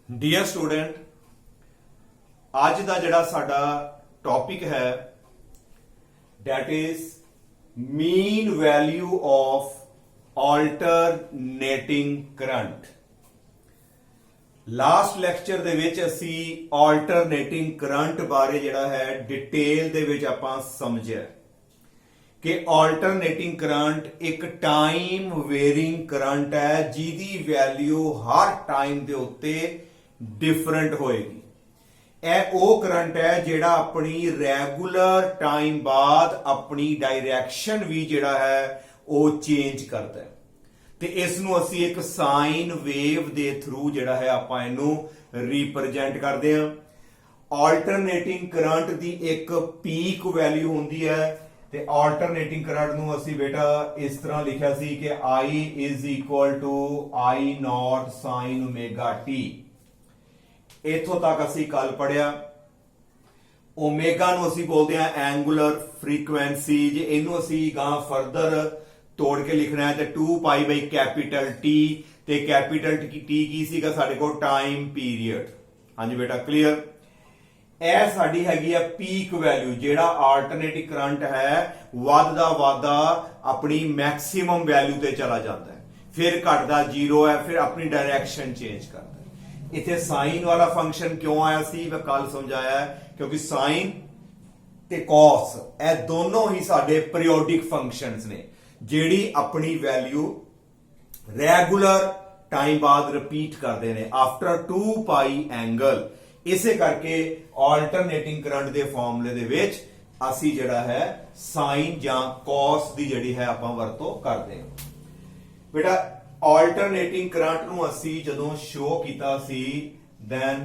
Dear student, आज का जिहड़ा साडा टॉपिक है that is mean value of alternating current. Last lecture दे विच असी ऑल्टरनेटिंग करंट बारे जिहड़ा है डिटेल दे विच आपां समझिया कि ऑल्टरनेटिंग करंट एक टाइम वेरिंग करंट है जिहदी वैल्यू हर टाइम दे उत्ते डिफरेंट होएगी। यह वो करंट है जिहड़ा अपनी रैगूलर टाइम बाद अपनी डायरैक्शन भी जिहड़ा है वो चेंज करता है ते इस नूं असीं एक साइन वेव दे थ्रू जिहड़ा है आपां इहनूं रिप्रजेंट करदे हां। ऑल्टरनेटिंग करंट दी एक पीक वैल्यू हुंदी है ते ऑल्टरनेटिंग करंट नूं असीं बेटा इस तरह लिखिया सी कि I is equal to I not sine omega t. इथों तक असी कल पढ़िया ओमेगा नूं असी बोलते हैं एंगुलर फ्रीक्वेंसी। जे इनू असी गां फर्दर तोड़ के लिखना है तो 2 पाई बाई कैपिटल टी ते कैपिटल टी की सीगा साडे कोल टाइम पीरियड। हाँ जी बेटा क्लियर। यह साडी हैगी है पीक वैल्यू जेड़ा आल्टरनेटिव करंट है वधदा वधदा अपनी मैक्सिमम वैल्यू ते चला जाता है, फिर घटदा जीरो है, फिर अपनी डायरैक्शन चेंज करता है। इथे साइन वाला फंक्शन क्यों आया सी मैं कल समझाया है, क्योंकि साइन ते कॉस ए दोनों ही साडे पीरियोडिक फंक्शंस ने जेड़ी अपनी वैल्यू रेगुलर टाइम बाद रिपीट करते हैं आफ्टर 2 पाई एंगल। इसे करके ऑल्टरनेटिंग करंट दे फॉर्मूले दे विच असी जिहड़ा है साइन जां कॉस दी जिहड़ी है आपां वरतों करदे हां। बेटा ऑल्टरनेटिंग करंट नूं असी जदों शो कीता सी दैन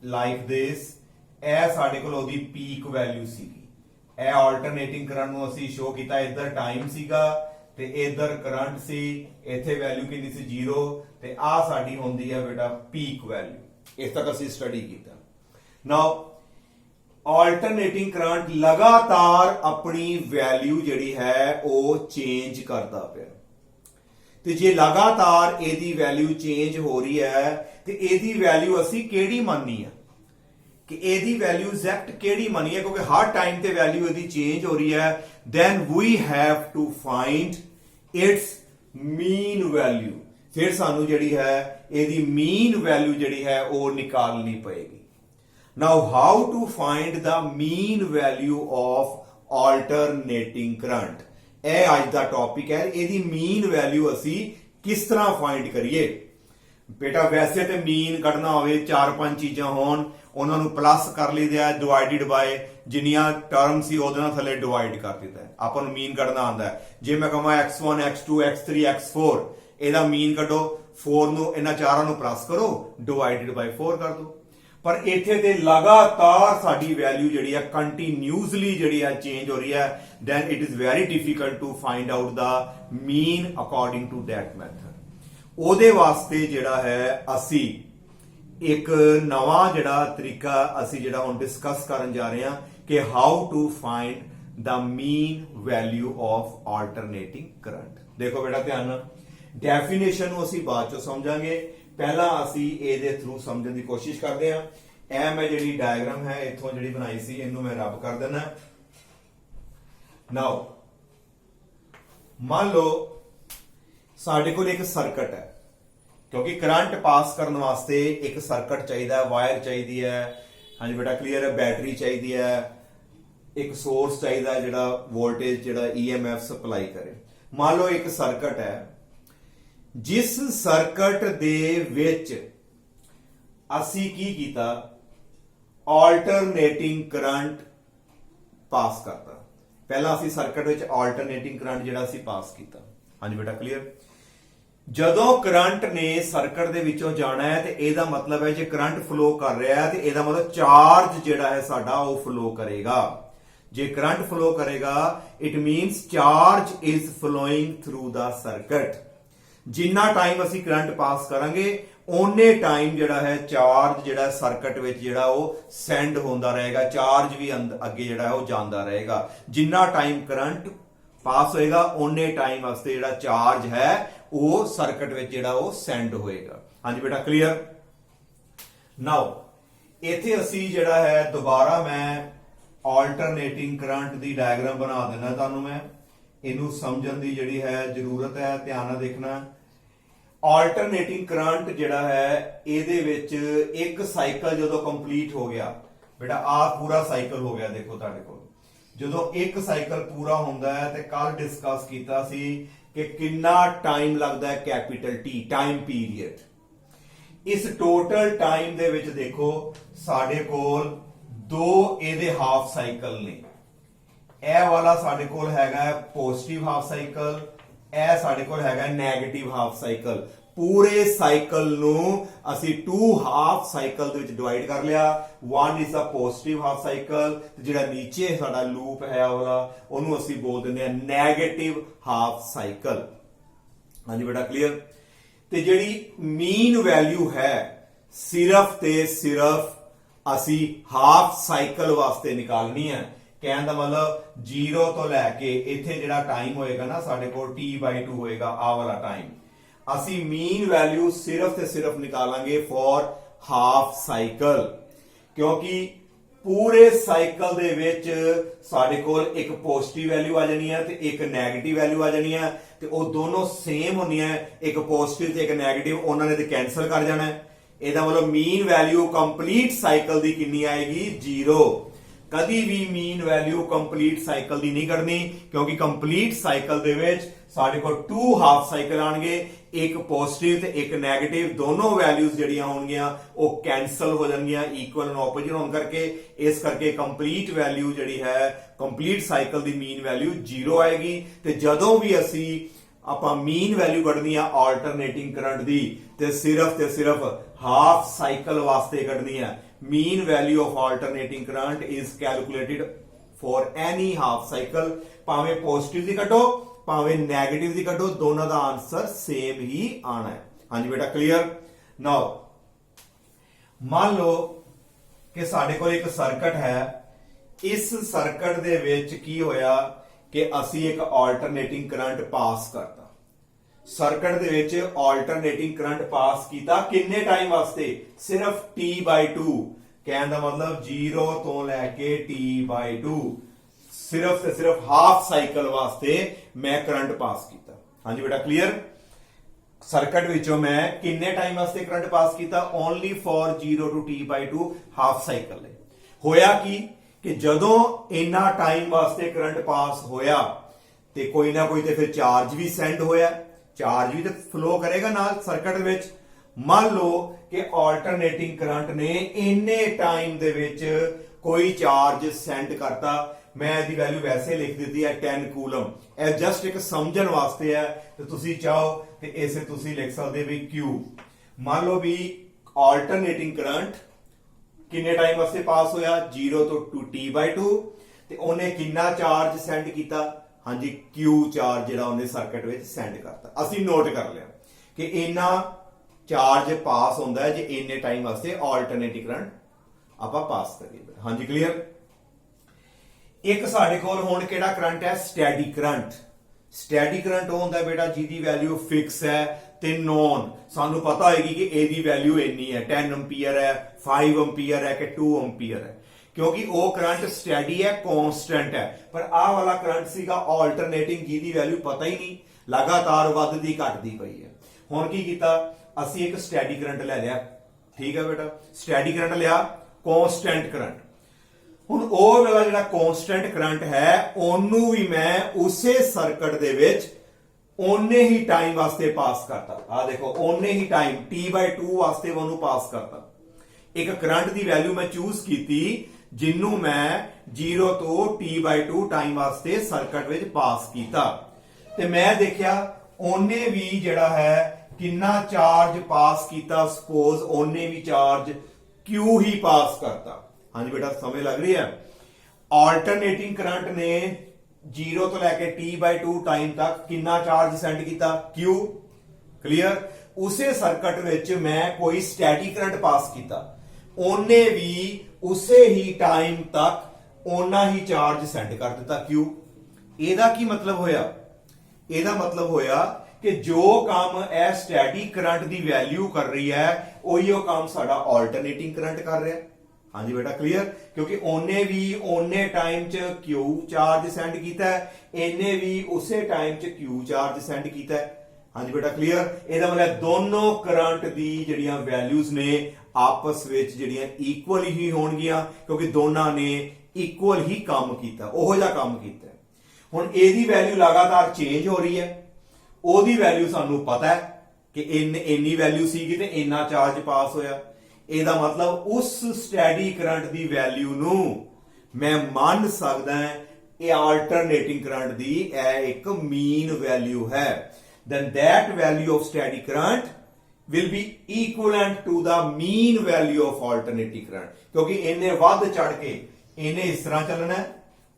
लाइक दिस, ਇਹ ਸਾਡੇ ਕੋਲ ਉਹਦੀ ਪੀਕ ਵੈਲਿਊ ਸੀਗੀ। ਇਹ ਆਲਟਰਨੇਟਿੰਗ ਕਰੰਟ ਨੂੰ ਅਸੀਂ ਸ਼ੋ ਕੀਤਾ, ਇੱਧਰ ਟਾਈਮ ਸੀਗਾ ਤੇ ਇੱਧਰ ਕਰੰਟ ਸੀ, ਇੱਥੇ ਵੈਲਿਊ ਕਿੰਨੀ ਸੀ 0 ਤੇ ਆ ਸਾਡੀ ਹੁੰਦੀ ਹੈ ਬੇਟਾ ਪੀਕ ਵੈਲਿਊ। ਇਸ ਤੱਕ ਅਸੀਂ ਸਟੱਡੀ ਕੀਤਾ। ਨਾਓ ਆਲਟਰਨੇਟਿੰਗ ਕਰੰਟ ਲਗਾਤਾਰ ਆਪਣੀ ਵੈਲਿਊ ਜਿਹੜੀ ਹੈ ਉਹ ਚੇਂਜ ਕਰਦਾ ਪਿਆ ਤੇ ਜੇ ਲਗਾਤਾਰ ਇਹਦੀ ਵੈਲਿਊ ਚੇਂਜ ਹੋ ਰਹੀ ਹੈ ਤੇ ਇਹਦੀ ਵੈਲਿਊ ਅਸੀਂ ਕਿਹੜੀ ਮੰਨਨੀ ਆ कि एदी वैल्यू एग्जैक्ट केड़ी मनी है, क्योंकि हर टाइम ते वैल्यू एदी चेंज हो रही है। Then we have to find its mean value. फिर सानू जड़ी है एदी मीन वैल्यू जड़ी है वो निकालनी पड़ेगी। Now how to find the mean value of alternating current, ए आज दा टॉपिक है। एदी मीन वैल्यू असी किस तरह फाइंड करिए बेटा। वैसे तो मीन कढ़ना होवे 4-5 चीजां होन, ਉਹਨਾਂ ਨੂੰ ਪਲੱਸ ਕਰ ਲਈਦਾ ਡਿਵਾਈਡਡ ਬਾਏ ਜਿੰਨੀਆਂ ਟਰਮ ਸੀ ਉਹਦੇ ਨਾਲ ਥੱਲੇ ਡਿਵਾਈਡ ਕਰ ਦਿੱਤਾ ਹੈ। ਆਪਾਂ ਨੂੰ ਮੀਨ ਕੱਢਣਾ ਆਉਂਦਾ ਹੈ। ਜੇ ਮੈਂ ਕਹਾਂ x1 x2 x3 x4 ਇਹਦਾ ਮੀਨ ਕੱਢੋ, 4 ਨੂੰ ਇਹਨਾਂ ਚਾਰਾਂ ਨੂੰ ਪਲੱਸ ਕਰੋ, ਡਿਵਾਈਡਡ ਬਾਈ 4 ਕਰ ਦਿਓ। ਪਰ ਇੱਥੇ ਤੇ ਲਗਾਤਾਰ ਸਾਡੀ ਵੈਲਿਊ ਜਿਹੜੀ ਹੈ ਕੰਟੀਨਿਊਸਲੀ ਜਿਹੜੀ ਹੈ ਚੇਂਜ ਹੋ ਰਹੀ ਹੈ। Then it is very difficult to find out the mean according to that method. ਉਹਦੇ ਵਾਸਤੇ ਜਿਹੜਾ ਹੈ ਅਸੀਂ एक नवा जिहड़ा तरीका असी जिहड़ा हुण डिस्कस करन जा रहे हां कि how to find the mean value of alternating current. देखो बेटा ध्यान नाल, डेफिनेशन नूं असी बाद चों समझांगे, पहला असी इहदे थ्रू समझण दी कोशिश करदे हां। ਇਹ मैं जिहड़ी डायग्राम है इत्थों जिहड़ी बनाई सी इहनूं मैं रब कर देना। नाउ मान लो साडे कोल एक सर्किट है, क्योंकि करंट पास करने वास्ते एक सर्किट चाहिए, वायर चाहिए है। हाँ जी बेटा क्लियर है। बैटरी चाहिए है, एक सोर्स चाहिए जिहड़ा वोल्टेज जिहड़ा EMF सप्लाई करे। मान लो एक सर्किट है, जिस सर्किट दे विच असी की कीता ऑल्टरनेटिंग करंट पास करता। पहला असी सर्किट विच ऑल्टरनेटिंग करंट जिहड़ा असी पास कीता। हाँ जी बेटा क्लियर। ਜਦੋਂ ਕਰੰਟ ਨੇ ਸਰਕਟ ਦੇ ਵਿੱਚੋਂ ਜਾਣਾ ਹੈ ਤੇ ਇਹਦਾ ਮਤਲਬ ਹੈ ਜੇ ਕਰੰਟ ਫਲੋ ਕਰ ਰਿਹਾ ਹੈ ਤੇ ਇਹਦਾ ਮਤਲਬ ਚਾਰਜ ਜਿਹੜਾ ਹੈ ਸਾਡਾ ਉਹ ਫਲੋ ਕਰੇਗਾ। ਜੇ ਕਰੰਟ ਫਲੋ ਕਰੇਗਾ it means charge is flowing through the circuit. ਜਿੰਨਾ ਟਾਈਮ ਅਸੀਂ ਕਰੰਟ ਪਾਸ ਕਰਾਂਗੇ ਓਨੇ ਟਾਈਮ ਜਿਹੜਾ ਹੈ ਚਾਰਜ ਜਿਹੜਾ ਸਰਕਟ ਵਿੱਚ ਜਿਹੜਾ ਉਹ ਸੈਂਡ ਹੁੰਦਾ ਰਹੇਗਾ, ਚਾਰਜ ਵੀ ਅੱਗੇ ਜਿਹੜਾ ਹੈ ਉਹ ਜਾਂਦਾ ਰਹੇਗਾ। ਜਿੰਨਾ ਟਾਈਮ ਕਰੰਟ पास होएगा ओने टाइम वास्ते जिहड़ा चार्ज है वो सर्किट विच जिहड़ा वो सेंड होएगा। हाँ जी बेटा क्लियर। ਨਾਓ ਇੱਥੇ ਅਸੀਂ ਜਿਹੜਾ ਹੈ ਦੁਬਾਰਾ ਮੈਂ ਆਲਟਰਨੇਟਿੰਗ ਕਰੰਟ ਦੀ ਡਾਇਗਰਾਮ ਬਣਾ ਦੇਣਾ ਤੁਹਾਨੂੰ ਮੈਂ, ਇਹਨੂੰ ਸਮਝਣ ਦੀ ਜਿਹੜੀ ਹੈ ਜ਼ਰੂਰਤ ਹੈ, ਧਿਆਨ ਨਾਲ ਦੇਖਣਾ। ਆਲਟਰਨੇਟਿੰਗ ਕਰੰਟ ਜਿਹੜਾ ਹੈ ਇਹਦੇ ਵਿੱਚ ਇੱਕ ਸਾਈਕਲ ਜਦੋਂ ਕੰਪਲੀਟ ਹੋ ਗਿਆ ਬੇਟਾ, ਆਹ ਪੂਰਾ ਸਾਈਕਲ ਹੋ ਗਿਆ ਦੇਖੋ ਤੁਹਾਡੇ ਕੋਲ, ਜਦੋਂ ਇੱਕ ਸਾਈਕਲ ਪੂਰਾ ਹੁੰਦਾ ਹੈ ਤੇ ਕੱਲ ਡਿਸਕਸ ਕੀਤਾ ਸੀ ਕਿ ਕਿੰਨਾ ਟਾਈਮ ਲੱਗਦਾ ਹੈ, ਕੈਪੀਟਲ ਟੀ ਟਾਈਮ ਪੀਰੀਅਡ। ਇਸ ਟੋਟਲ ਟਾਈਮ ਦੇ ਵਿੱਚ ਦੇਖੋ ਸਾਡੇ ਕੋਲ ਦੋ ਇਹਦੇ ਹਾਫ ਸਾਈਕਲ ਨੇ, ਇਹ ਵਾਲਾ ਸਾਡੇ ਕੋਲ ਹੈਗਾ ਪੋਜ਼ਿਟਿਵ ਹਾਫ ਸਾਈਕਲ, ਇਹ ਸਾਡੇ ਕੋਲ ਹੈਗਾ ਨੈਗੇਟਿਵ ਹਾਫ ਸਾਈਕਲ। ਪੂਰੇ ਸਾਈਕਲ ਨੂੰ ਅਸੀਂ 2 ਹਾਫ ਸਾਈਕਲ ਦੇ ਵਿੱਚ ਡਿਵਾਈਡ ਕਰ ਲਿਆ। One is a positive half cycle, ਤੇ ਜਿਹੜਾ ਨੀਚੇ ਸਾਡਾ ਲੂਪ ਹੈ ਵਾਲਾ ਉਹਨੂੰ ਅਸੀਂ ਬੋਲ ਦਿੰਦੇ ਆ ਨੈਗੇਟਿਵ ਹਾਫ ਸਾਈਕਲ। ਹਾਂਜੀ ਬੇਟਾ ਕਲੀਅਰ। ਤੇ ਜਿਹੜੀ ਮੀਨ ਵੈਲਿਊ ਹੈ ਸਿਰਫ ਤੇ ਸਿਰਫ ਅਸੀਂ ਹਾਫ ਸਾਈਕਲ ਵਾਸਤੇ ਨਿਕਾਲਣੀ ਹੈ। ਕਹਿਣ ਦਾ ਮਤਲਬ 0 ਤੋਂ ਲੈ ਕੇ ਇੱਥੇ ਜਿਹੜਾ ਟਾਈਮ ਹੋਏਗਾ ਨਾ ਸਾਡੇ ਕੋਲ t/2 ਹੋਏਗਾ, ਆਹ ਵਾਲਾ ਟਾਈਮ ਅਸੀਂ ਮੀਨ ਵੈਲਿਊ ਸਿਰਫ ਤੇ ਸਿਰਫ ਨਿਕਾਲਾਂਗੇ ਫॉर ਹਾਫ ਸਾਈਕਲ, ਕਿਉਂਕਿ ਪੂਰੇ ਸਾਈਕਲ ਦੇ ਵਿੱਚ ਸਾਡੇ ਕੋਲ ਇੱਕ ਪੋਜ਼ਿਟਿਵ ਵੈਲਿਊ ਆ ਜਾਣੀ ਹੈ ਤੇ ਇੱਕ ਨੈਗੇਟਿਵ ਵੈਲਿਊ ਆ ਜਾਣੀ ਹੈ, ਤੇ ਉਹ ਦੋਨੋਂ ਸੇਮ ਹੁੰਦੀਆਂ, ਇੱਕ ਪੋਜ਼ਿਟਿਵ ਤੇ ਇੱਕ ਨੈਗੇਟਿਵ, ਉਹਨਾਂ ਨੇ ਤੇ ਕੈਨਸਲ ਕਰ ਜਾਣਾ ਹੈ। ਇਹਦਾ ਮਤਲਬ ਮੀਨ ਵੈਲਿਊ ਕੰਪਲੀਟ ਸਾਈਕਲ ਦੀ ਕਿੰਨੀ ਆਏਗੀ? 0। ਕਦੀ ਵੀ ਮੀਨ ਵੈਲਿਊ ਕੰਪਲੀਟ ਸਾਈਕਲ ਦੀ ਨਹੀਂ ਕੱਢਣੀ, ਕਿਉਂਕਿ ਕੰਪਲੀਟ ਸਾਈਕਲ ਦੇ ਵਿੱਚ ਸਾਡੇ ਕੋਲ 2 ਹਾਫ ਸਾਈਕਲ ਆਣਗੇ, ਇੱਕ ਪੋਜ਼ਿਟਿਵ ਤੇ ਇੱਕ ਨੈਗੇਟਿਵ, ਦੋਨੋਂ ਵੈਲਿਊਜ਼ ਜਿਹੜੀਆਂ ਹੋਣਗੀਆਂ ਉਹ ਕੈਨਸਲ ਹੋ ਜਾਣਗੀਆਂ ਇਕੁਅਲ ਐਂਡ ਆਪੋਜ਼ਿਟ ਹੋਣ ਕਰਕੇ। ਇਸ ਕਰਕੇ ਕੰਪਲੀਟ ਵੈਲਿਊ ਜਿਹੜੀ ਹੈ ਕੰਪਲੀਟ ਸਾਈਕਲ ਦੀ ਮੀਨ ਵੈਲਿਊ 0 ਆਏਗੀ। ਤੇ ਜਦੋਂ ਵੀ ਅਸੀਂ ਆਪਾਂ ਮੀਨ ਵੈਲਿਊ ਕੱਢਣੀ ਆ ਆਲਟਰਨੇਟਿੰਗ ਕਰੰਟ ਦੀ ਤੇ ਸਿਰਫ ਹਾਫ ਸਾਈਕਲ ਵਾਸਤੇ ਕੱਢਣੀ ਆ। mean value of alternating current is calculated for any half cycle, ਭਾਵੇਂ ਪੋਜ਼ਿਟਿਵ ਦੀ ਕੱਢੋ ਭਾਵੇਂ ਨੈਗੇਟਿਵ ਦੀ ਕੱਢੋ, ਦੋਨਾਂ ਦਾ ਆਨਸਰ ਸੇਮ ਹੀ ਆਣਾ ਹੈ। ਹਾਂਜੀ ਬੇਟਾ ਕਲੀਅਰ। ਨਾਓ ਮੰਨ ਲਓ ਕਿ ਸਾਡੇ ਕੋਲ ਇੱਕ ਸਰਕਟ ਹੈ, ਇਸ ਸਰਕਟ ਦੇ ਵਿੱਚ ਕੀ ਹੋਇਆ ਕਿ ਅਸੀਂ ਇੱਕ ਆਲਟਰਨੇਟਿੰਗ ਕਰੰਟ ਪਾਸ ਕਰਤਾ। ਸਰਕਟ ਦੇ ਵਿੱਚ ਆਲਟਰਨੇਟਿੰਗ ਕਰੰਟ ਪਾਸ ਕੀਤਾ ਕਿੰਨੇ ਟਾਈਮ ਵਾਸਤੇ? ਸਿਰਫ t/2। ਕਹਿਣ ਦਾ ਮਤਲਬ 0 ਤੋਂ ਲੈ ਕੇ t/2, ਸਿਰਫ ਤੇ ਸਿਰਫ ਹਾਫ ਸਾਈਕਲ ਵਾਸਤੇ ਮੈਂ ਕਰੰਟ ਪਾਸ ਕੀਤਾ। ਹਾਂਜੀ ਬੇਟਾ ਕਲੀਅਰ। ਸਰਕਟ ਵਿੱਚੋਂ ਮੈਂ ਕਿੰਨੇ ਟਾਈਮ ਵਾਸਤੇ ਕਰੰਟ ਪਾਸ ਕੀਤਾ? Only for 0 to t/2 half cycle ਲਈ। ਹੋਇਆ ਕਿ ਜਦੋਂ ਇੰਨਾ ਟਾਈਮ ਵਾਸਤੇ ਕਰੰਟ ਪਾਸ ਹੋਇਆ ਤੇ ਕੋਈ ਨਾ ਕੋਈ ਤੇ ਫਿਰ ਚਾਰਜ ਵੀ ਸੈਂਡ ਹੋਇਆ, ਚਾਰਜ ਵੀ ਤੇ ਫਲੋ ਕਰੇਗਾ ਨਾਲ ਸਰਕਟ ਦੇ ਵਿੱਚ। ਮੰਨ ਲਓ ਕਿ ਆਲਟਰਨੇਟਿੰਗ ਕਰੰਟ ਨੇ ਇੰਨੇ ਟਾਈਮ ਦੇ ਵਿੱਚ ਕੋਈ ਚਾਰਜ ਸੈਂਡ ਕਰਤਾ, ਮੈਂ ਇਹਦੀ ਵੈਲਿਊ ਵੈਸੇ ਲਿਖ ਦਿੱਤੀ ਹੈ 10 ਕੂਲਮ, ਇਹ ਜਸਟ ਇੱਕ ਸਮਝਣ ਵਾਸਤੇ ਹੈ। ਤੇ ਤੁਸੀਂ ਚਾਹੋ ਤੇ ਇਸੇ ਤੁਸੀਂ ਲਿਖ ਸਕਦੇ ਵੀ Q। ਮੰਨ ਲਓ ਵੀ ਆਲਟਰਨੇਟਿੰਗ ਕਰੰਟ ਕਿੰਨੇ ਟਾਈਮ ਵਾਸਤੇ ਪਾਸ ਹੋਇਆ? 0 ਤੋਂ t/2, ਤੇ ਉਹਨੇ ਕਿੰਨਾ ਚਾਰਜ ਸੈਂਡ ਕੀਤਾ? ਹਾਂਜੀ Q ਚਾਰਜ ਜਿਹੜਾ ਉਹਨੇ ਸਰਕਟ ਵਿੱਚ ਸੈਂਡ ਕਰਤਾ। ਅਸੀਂ ਨੋਟ ਕਰ ਲਿਆ ਕਿ ਇੰਨਾ ਚਾਰਜ ਪਾਸ ਹੁੰਦਾ ਹੈ ਜੇ ਇੰਨੇ ਟਾਈਮ ਵਾਸਤੇ ਆਲਟਰਨੇਟਿੰਗ ਕਰੰਟ ਆਪਾਂ ਪਾਸ ਕਰੀਏ। ਹਾਂਜੀ ਕਲੀਅਰ। ਇੱਕ ਸਾਡੇ ਕੋਲ ਹੁਣ ਕਿਹੜਾ ਕਰੰਟ ਹੈ? ਸਟੈਡੀ ਕਰੰਟ। ਸਟੈਡੀ ਕਰੰਟ ਉਹ ਹੁੰਦਾ ਬੇਟਾ ਜਿਹਦੀ ਵੈਲਿਊ ਫਿਕਸ ਹੈ ਤੇ ਨੋਨ, ਸਾਨੂੰ ਪਤਾ ਹੋਏਗੀ ਕਿ ਇਹਦੀ ਵੈਲਿਊ ਇੰਨੀ ਹੈ, 10 ਐਂਪੀਅਰ ਹੈ, 5 ਐਂਪੀਅਰ ਹੈ ਕਿ 2 ਐਂਪੀਅਰ ਹੈ, ਕਿਉਂਕਿ ਉਹ ਕਰੰਟ ਸਟੈਡੀ ਹੈ, ਕਾਂਸਟੈਂਟ ਹੈ। ਪਰ ਆਹ ਵਾਲਾ ਕਰੰਟ ਸੀਗਾ ਆਲਟਰਨੇਟਿੰਗ ਜਿਹਦੀ ਵੈਲਿਊ ਪਤਾ ਹੀ ਨਹੀਂ, ਲਗਾਤਾਰ ਵੱਧਦੀ ਘਟਦੀ ਪਈ ਹੈ। ਹੁਣ ਕੀ ਕੀਤਾ ਅਸੀਂ? ਇੱਕ ਸਟੈਡੀ ਕਰੰਟ ਲੈ ਲਿਆ। ਠੀਕ ਹੈ ਬੇਟਾ, ਸਟੈਡੀ ਕਰੰਟ ਲਿਆ, ਕਾਂਸਟੈਂਟ ਕਰੰਟ। ਹੁਣ ਉਹ ਵਾਲਾ ਜਿਹੜਾ ਕਾਂਸਟੈਂਟ ਕਰੰਟ ਹੈ ਉਹਨੂੰ ਵੀ ਮੈਂ ਉਸੇ ਸਰਕਟ ਦੇ ਵਿੱਚ ਓਨੇ ਹੀ ਟਾਈਮ ਵਾਸਤੇ ਪਾਸ ਕਰਤਾ। ਆ ਦੇਖੋ ਓਨੇ ਹੀ ਟਾਈਮ t/2 ਵਾਸਤੇ ਉਹਨੂੰ ਪਾਸ ਕਰਤਾ। ਇੱਕ ਕਰੰਟ ਦੀ ਵੈਲਿਊ ਮੈਂ ਚੂਜ਼ ਕੀਤੀ ਜਿਹਨੂੰ ਮੈਂ 0 ਤੋਂ t/2 ਟਾਈਮ ਵਾਸਤੇ ਸਰਕਟ ਵਿੱਚ ਪਾਸ ਕੀਤਾ, ਤੇ ਮੈਂ ਦੇਖਿਆ ਉਹਨੇ ਵੀ ਜਿਹੜਾ ਹੈ ਕਿੰਨਾ ਚਾਰਜ ਪਾਸ ਕੀਤਾ। ਸਪੋਜ਼ ਉਹਨੇ ਵੀ ਚਾਰਜ Q ਹੀ ਪਾਸ ਕਰਤਾ। ਹਾਂਜੀ ਬੇਟਾ ਸਮਝ ਲੱਗ ਰਹੀ ਹੈ। ਆਲਟਰਨੇਟਿੰਗ ਕਰੰਟ ਨੇ 0 ਤੋਂ ਲੈ ਕੇ t/2 ਟਾਈਮ ਤੱਕ ਕਿੰਨਾ ਚਾਰਜ ਸੈਂਡ ਕੀਤਾ? Q। ਕਲੀਅਰ। ਉਸੇ ਸਰਕਟ ਵਿੱਚ ਮੈਂ ਕੋਈ ਸਟੈਟਿਕ ਕਰੰਟ ਪਾਸ ਕੀਤਾ, ਉਹਨੇ ਵੀ ਉਸੇ ਹੀ ਟਾਈਮ ਤੱਕ ਓਨਾ ਹੀ ਚਾਰਜ ਸੈਂਡ ਕਰ ਦਿੱਤਾ Q। ਇਹਦਾ ਕੀ ਮਤਲਬ ਹੋਇਆ? ਇਹਦਾ ਮਤਲਬ ਹੋਇਆ कि जो काम ए स्टैटिक करंट की वैल्यू कर रही है ਉਹੀ ਉਹ काम साडा ऑल्टरनेटिंग करंट कर रहा है। हाँ जी बेटा क्लियर, क्योंकि ओने भी ओने टाइम च क्यू चार्ज सेंड किया है, इन्हें भी उसे टाइम च क्यू चार्ज सेंड किया है। हाँ जी बेटा क्लियर, ਇਹਦਾ मतलब दोनों करंट दी ਜਿਹੜੀਆਂ वैल्यूज ने आपस ਵਿੱਚ ਜਿਹੜੀਆਂ इक्वल ही ਹੋਣਗੀਆਂ, क्योंकि दोनों ने इक्वल ही काम किया, ਉਹੋ ਜਿਹਾ काम किया। ਹੁਣ ਇਹਦੀ वैल्यू लगातार चेंज हो रही है, ਉਹਦੀ वैल्यू ਸਾਨੂੰ पता है कि ਇੰਨੀ वैल्यू ਸੀਗੀ ਤੇ ਇੰਨਾ ਚਾਰਜ ਪਾਸ ਹੋਇਆ। ਇਹਦਾ मतलब उस स्टैडी करंट ਦੀ वैल्यू ਨੂੰ मैं ਮੰਨ ਸਕਦਾ ਹਾਂ ਇਹ ਆਲਟਰਨੇਟਿੰਗ करंट ਦੀ ਇਹ ਇੱਕ मीन वैल्यू है। then that value of steady current will be equivalent to the mean value of alternating current, क्योंकि इन्हें ਵੱਧ ਚੜ ਕੇ इन्हें इस तरह चलना है,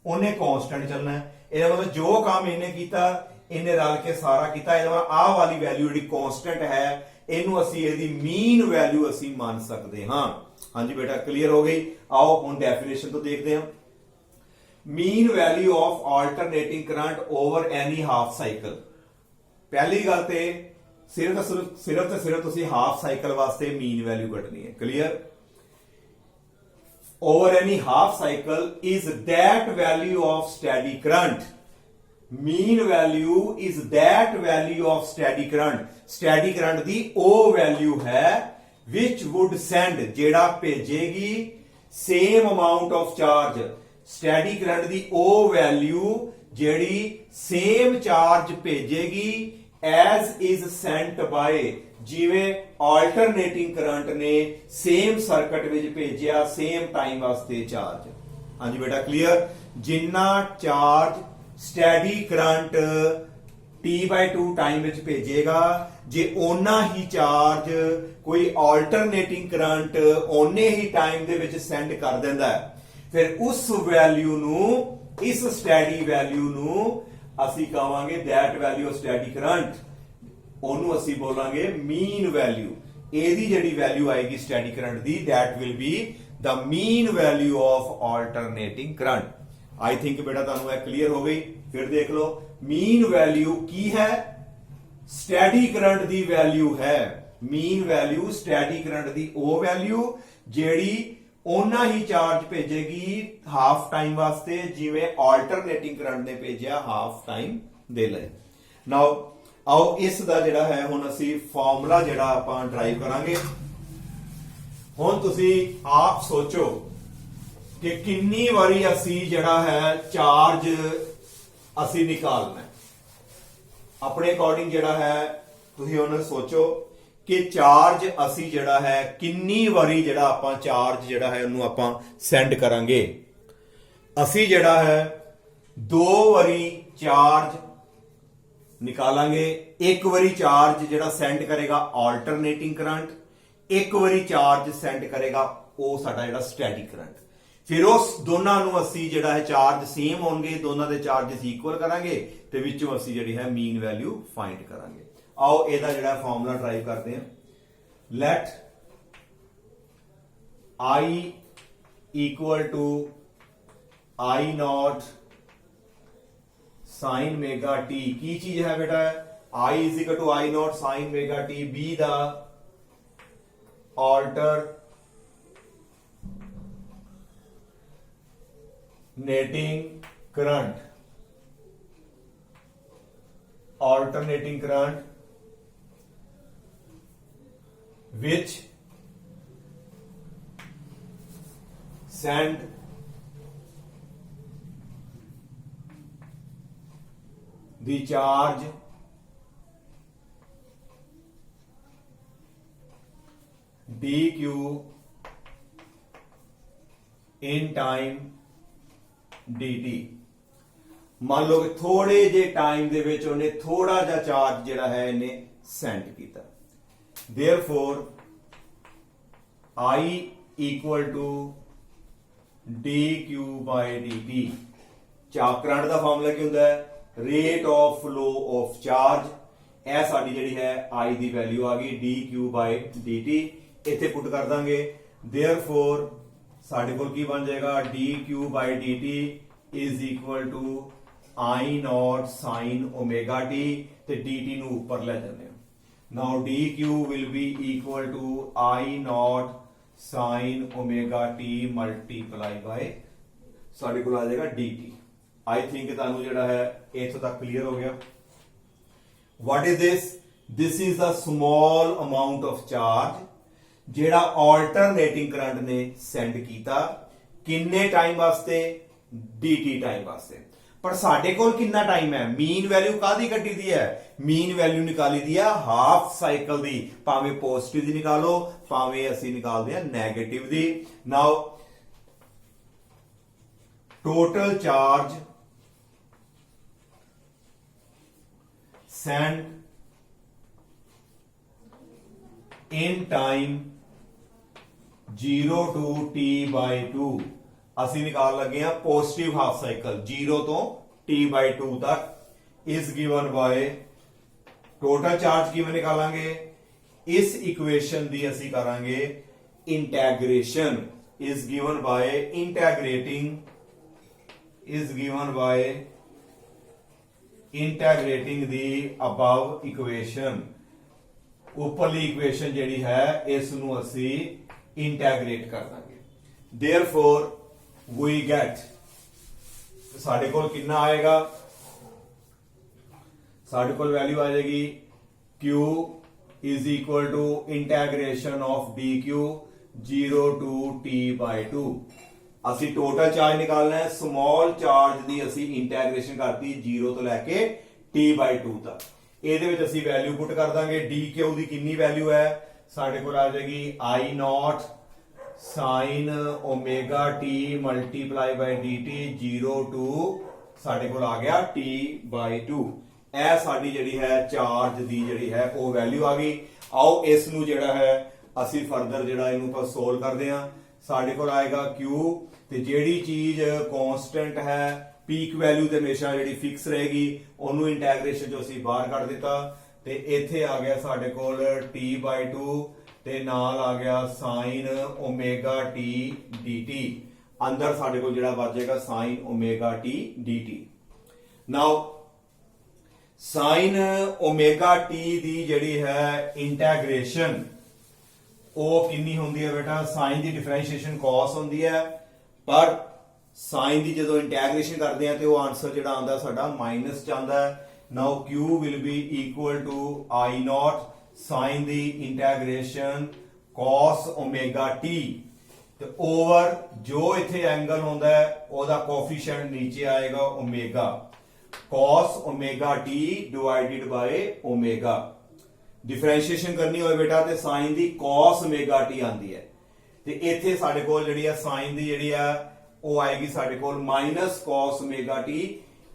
उन्हें कांस्टेंट चलना है। ਇਹਦਾ मतलब जो काम इन्हें ਕੀਤਾ इन्हें रल के सारा ਕੀਤਾ, ਇਹਦਾ मतलब ਆਹ ਵਾਲੀ वैल्यू ਜਿਹੜੀ कांस्टेंट है ਇਹਨੂੰ ਅਸੀਂ ਇਹਦੀ मीन वैल्यू ਅਸੀਂ ਮੰਨ ਸਕਦੇ ਹਾਂ। ਹਾਂਜੀ ਬੇਟਾ ਕਲੀਅਰ ਹੋ ਗਈ। ਆਓ ਹੁਣ ਡੈਫੀਨੇਸ਼ਨ ਤੋਂ ਦੇਖਦੇ ਹਾਂ। Mean value of alternating current over any half cycle। पहली गल ते सिर्फ तुसी हाफ साइकिल वास्ते मीन वैल्यू कटनी है। Clear, over any half cycle is that value of steady current. Mean value is that value of steady current. Steady current दी ओ वैल्यू है विच वुड सेंड, जेड़ा भेजेगी same amount of charge. Steady current दी ओ value जेड़ी same charge भेजेगी as is sent by, जिवें ऑल्टरनेटिंग करंट ने सेम सर्किट विच भेजिया सेम टाइम वास्ते चार्ज। हाँ जी बेटा clear, Jinnah charge steady current T/2 time which भेजेगा, जे ओना ही चार्ज कोई ऑल्टरनेटिंग करंट ओने ही टाइम दे विच सेंड कर दिंदा है, फिर उस वैल्यू नू, इस स्टैडी वैल्यू नू ਅਸੀਂ ਕਹਾਂਗੇ that value of steady current, ਉਹਨੂੰ ਅਸੀਂ ਬੋਲਾਂਗੇ mean value। ਇਹਦੀ ਜਿਹੜੀ ਵੈਲਿਊ ਆਏਗੀ steady current the, that will be the mean value of alternating current। I think ਬੇਟਾ ਤੁਹਾਨੂੰ ਇਹ ਕਲੀਅਰ ਹੋ ਗਈ। ਫਿਰ ਦੇਖ ਲਓ mean value ਕੀ ਹੈ, steady current ਦੀ ਵੈਲਿਊ ਹੈ। mean value steady current ਦੀ ਉਹ ਵੈਲਿਊ ਜਿਹੜੀ ओना ही चार्ज भेजेगी हाफ टाइम वास्ते, जिवें ऑल्टरनेटिंग करंट ने भेजिया हाफ टाइम दे लए। नाउ आओ इस दा जिहड़ा है हुण असी फार्मूला जिहड़ा आपां ड्राइव करांगे। हुण तुसी आप सोचो कि किन्नी वारी असी जिहड़ा है चार्ज असी निकालना है। अपने अकॉर्डिंग जिहड़ा है तुसी हुण सोचो कि चार्ज असी जिहड़ा है किन्नी वारी जिहड़ा आपां चार्ज जिहड़ा है उन्होंने आपां सेंड करांगे। असी जिहड़ा है 2 वारी चार्ज निकालांगे। एक वारी चार्ज जिहड़ा सेंड करेगा ऑल्टरनेटिंग करंट, एक वारी चार्ज सेंड करेगा वो साडा जिहड़ा स्टैटिक करंट। फिर उस दोनों नूं असी जिहड़ा है चार्ज सेम होणगे, दोनों दे चार्जेस इक्वल करांगे ते विचों असी जिहड़ी है मीन वैल्यू फाइंड करांगे। आओ ਇਹਦਾ ਜਿਹੜਾ ਫਾਰਮੂਲਾ ਡਰਾਈਵ ਕਰਦੇ ਹਾਂ। Let I equal to I naught sin omega t। की चीज है बेटा, I is equal to I naught sin omega t be the alternating current। alternating current which send the charge dq in time dt। मान लो कि थोड़े जे time दे विच उन्हें थोड़ा जा चार्ज जिहड़ा है इन्हें सेंड किया। Therefore I equal to dq by dt। Current का फार्मूला की होंदा है, rate of flow of charge. यह साडी जिहड़ी है I की वैल्यू आ गई dq by dt। इत्थे पुट कर देंगे। Therefore साडे कोल की बन जाएगा dq by dt is equal to I naught sin omega t। ਤੇ dt ਨੂੰ ਉੱਪਰ ਲੈ ਜਾਂਦੇ ਹਾਂ। Now dq will be equal to I ਨॉट sin omega t multiply by ਸਾਡੇ ਕੋਲ ਆ ਜਾਏਗਾ dt। ਆਈ ਥਿੰਕ ਤੁਹਾਨੂੰ ਜਿਹੜਾ ਹੈ ਇੱਥੋਂ ਤੱਕ ਕਲੀਅਰ ਹੋ ਗਿਆ। What is this? This is a small amount of charge ਜਿਹੜਾ alternating current ਨੇ send ਕੀਤਾ ਕਿੰਨੇ ਟਾਈਮ ਵਾਸਤੇ dt ਟਾਈਮ ਵਾਸਤੇ। ਪਰ ਸਾਡੇ ਕੋਲ ਕਿੰਨਾ ਟਾਈਮ ਹੈ? ਮੀਨ ਵੈਲਿਊ ਕਾਦੀ ਕੱਢੀ ਦੀ ਹੈ? ਮੀਨ ਵੈਲਿਊ ਨਿਕਾਲੀ ਦੀ ਹੈ ਹਾਫ ਸਾਈਕਲ ਦੀ, ਭਾਵੇਂ ਪੋਜ਼ਿਟਿਵ ਦੀ ਨਿਕਾਲੋ ਭਾਵੇਂ ਅਸੀਂ ਨਿਕਾਲਦੇ ਹਾਂ ਨੈਗੇਟਿਵ ਦੀ। Now total charge sent in time 0 to t by 2 ਅਸੀਂ ਨਿਕਾਲ ਲੱਗੇ ਹਾਂ ਪੋਜ਼ਿਟਿਵ ਹਾਫ ਸਾਈਕਲ 0 ਤੋਂ t by 2 ਤੱਕ is given by total charge ਕਿਵੇਂ ਨਿਕਾਲਾਂਗੇ? ਇਸ ਇਕੁਏਸ਼ਨ ਦੀ ਅਸੀਂ ਕਰਾਂਗੇ integration is given by integrating the above equation। ਉੱਪਰਲੀ ਇਕੁਏਸ਼ਨ ਜਿਹੜੀ ਹੈ ਇਸ ਨੂੰ ਅਸੀਂ ਇੰਟੈਗ੍ਰੇਟ ਕਰ ਦਾਂਗੇ। therefore we get ਸਾਡੇ ਕੋਲ ਕਿੰਨਾ ਆਏਗਾ? ਸਾਡੇ ਕੋਲ ਵੈਲਿਊ ਆ ਜਾਏਗੀ q is equal to integration of dq 0 to t by 2। ਅਸੀਂ ਟੋਟਲ ਚਾਰਜ ਨਿਕਾਲਣਾ ਹੈ। ਸਮਾਲ ਚਾਰਜ ਦੀ ਅਸੀਂ ਇੰਟੈਗ੍ਰੇਸ਼ਨ ਕਰਤੀ 0 ਤੋਂ ਲੈ ਕੇ t by 2 ਤੱਕ। ਇਹਦੇ ਵਿੱਚ ਅਸੀਂ ਵੈਲਿਊ ਪੁੱਟ ਕਰ ਦਾਂਗੇ। dq ਦੀ ਕਿੰਨੀ ਵੈਲਿਊ ਹੈ? ਸਾਡੇ ਕੋਲ ਆ ਜਾਏਗੀ I ਨॉट sin omega t multiply by dt 0 to ਸਾਡੇ ਕੋਲ ਆ ਗਿਆ t by 2। ਇਹ ਸਾਡੀ ਜਿਹੜੀ ਹੈ ਚਾਰਜ ਦੀ ਜਿਹੜੀ ਹੈ ਉਹ ਵੈਲਿਊ ਆ ਗਈ। ਆਓ ਇਸ ਨੂੰ ਜਿਹੜਾ ਹੈ ਅਸੀਂ ਫਰਦਰ ਜਿਹੜਾ ਇਹਨੂੰ ਆਪਾਂ ਸੋਲਵ ਕਰਦੇ ਹਾਂ। ਸਾਡੇ ਕੋਲ ਆਏਗਾ q ਤੇ ਜਿਹੜੀ ਚੀਜ਼ ਕਾਂਸਟੈਂਟ ਹੈ ਪੀਕ ਵੈਲਿਊ ਤੇ ਹਮੇਸ਼ਾ ਜਿਹੜੀ ਫਿਕਸ ਰਹੇਗੀ ਉਹਨੂੰ ਇੰਟੈਗ੍ਰੇਸ਼ਨ ਚੋਂ ਅਸੀਂ ਬਾਹਰ ਕੱਢ ਦਿੱਤਾ ਤੇ ਇੱਥੇ ਆ ਗਿਆ ਸਾਡੇ ਕੋਲ t by 2 ਤੇ ਨਾਲ ਆ ਗਿਆ sin omega t dt। ਅੰਦਰ ਸਾਡੇ ਕੋਲ ਜਿਹੜਾ ਬਚ ਜਾਏਗਾ sin omega t dt। ਨਾਓ sin omega t ਦੀ ਜਿਹੜੀ ਹੈ ਇੰਟੈਗ੍ਰੇਸ਼ਨ ਉਹ ਕਿੰਨੀ ਹੁੰਦੀ ਹੈ ਬੇਟਾ? sin ਦੀ ਡਿਫਰੈਂਸ਼ੀਏਸ਼ਨ cos ਹੁੰਦੀ ਹੈ ਪਰ sin ਦੀ ਜਦੋਂ ਇੰਟੈਗ੍ਰੇਸ਼ਨ ਕਰਦੇ ਆ ਤੇ ਉਹ ਆਨਸਰ ਜਿਹੜਾ ਆਉਂਦਾ ਸਾਡਾ ਮਾਈਨਸ ਚ ਆਉਂਦਾ ਹੈ। Now q will be equal to I ਨॉट sin ਦੀ ਇੰਟੈਗ੍ਰੇਸ਼ਨ cos omega t ਤੇ ਓਵਰ ਜੋ ਇੱਥੇ ਐਂਗਲ ਹੁੰਦਾ ਹੈ ਉਹਦਾ ਕੋਐਫੀਸ਼ੀਐਂਟ ਨੀਚੇ ਆਏਗਾ omega cos omega t divided by omega। Differentiation करनी होए बेटा ते साइन दी cos omega t आंदी है ते इत्थे साडे कोल जिहड़ी है साइन दी जिहड़ी है ਉਹ ਆਏਗੀ ਸਾਡੇ ਕੋਲ minus cos omega t